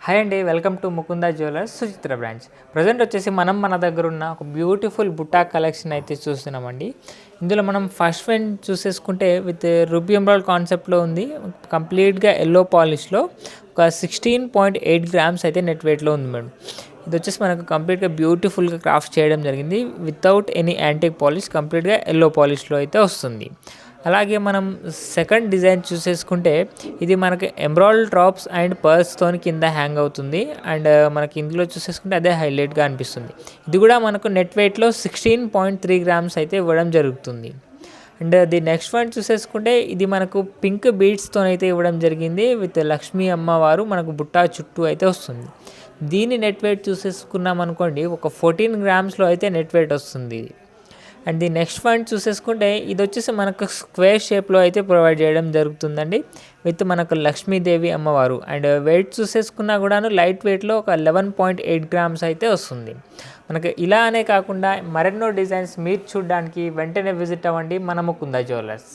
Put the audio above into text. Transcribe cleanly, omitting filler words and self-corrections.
Hi అండి, welcome to Mukunda jewellers Suchitra branch. Present వచ్చేసి మన దగ్గర ఉన్న ఒక బ్యూటిఫుల్ బుట్టా కలెక్షన్ అయితే చూస్తున్నామండి. ఇందులో మనం ఫస్ట్ వన్ చూసేసుకుంటే విత్ రూబీ ఎంబ్రాయిడ్ కాన్సెప్ట్లో ఉంది. కంప్లీట్గా ఎల్లో పాలిష్లో ఒక 16.8 గ్రామ్స్ అయితే నెట్ వెయిట్లో ఉంది మేడం. ఇది వచ్చేసి మనకు కంప్లీట్గా బ్యూటిఫుల్గా క్రాఫ్ట్ చేయడం జరిగింది. వితౌట్ ఎనీ యాంటిక్ పాలిష్, కంప్లీట్గా ఎల్లో పాలిష్లో అయితే వస్తుంది. అలాగే మనం సెకండ్ డిజైన్ చూసేసుకుంటే ఇది మనకి ఎంబ్రాయిడ్ డ్రాప్స్ అండ్ పర్ల్స్తో కింద హ్యాంగ్ అవుతుంది. అండ్ మనకి ఇందులో చూసేసుకుంటే అదే హైలైట్గా అనిపిస్తుంది. ఇది కూడా మనకు నెట్ వెయిట్లో 16.3 గ్రామ్స్ అయితే ఇవ్వడం జరుగుతుంది. అండ్ ది నెక్స్ట్ వన్ చూసేసుకుంటే ఇది మనకు పింక్ బీడ్స్తో అయితే ఇవ్వడం జరిగింది. విత్ లక్ష్మీ అమ్మవారు మనకు బుట్టా చుట్టూ అయితే వస్తుంది. దీని నెట్ వెయిట్ చూసేసుకున్నాం అనుకోండి, ఒక 14 గ్రామ్స్లో అయితే నెట్ వెయిట్ వస్తుంది. అండ్ ది నెక్స్ట్ వన్ చూసేసుకుంటే ఇది వచ్చేసి మనకు స్క్వేర్ షేప్లో అయితే ప్రొవైడ్ చేయడం జరుగుతుందండి. విత్ మనకు లక్ష్మీదేవి అమ్మవారు. అండ్ వెయిట్ చూసేసుకున్నా కూడాను లైట్ వెయిట్లో ఒక 11.8 గ్రామ్స్ అయితే వస్తుంది. మనకు ఇలా అనే కాకుండా మరెన్నో డిజైన్స్ మీరు చూడడానికి వెంటనే విజిట్ అవ్వండి మన ముకుంద జ్యువెలర్స్.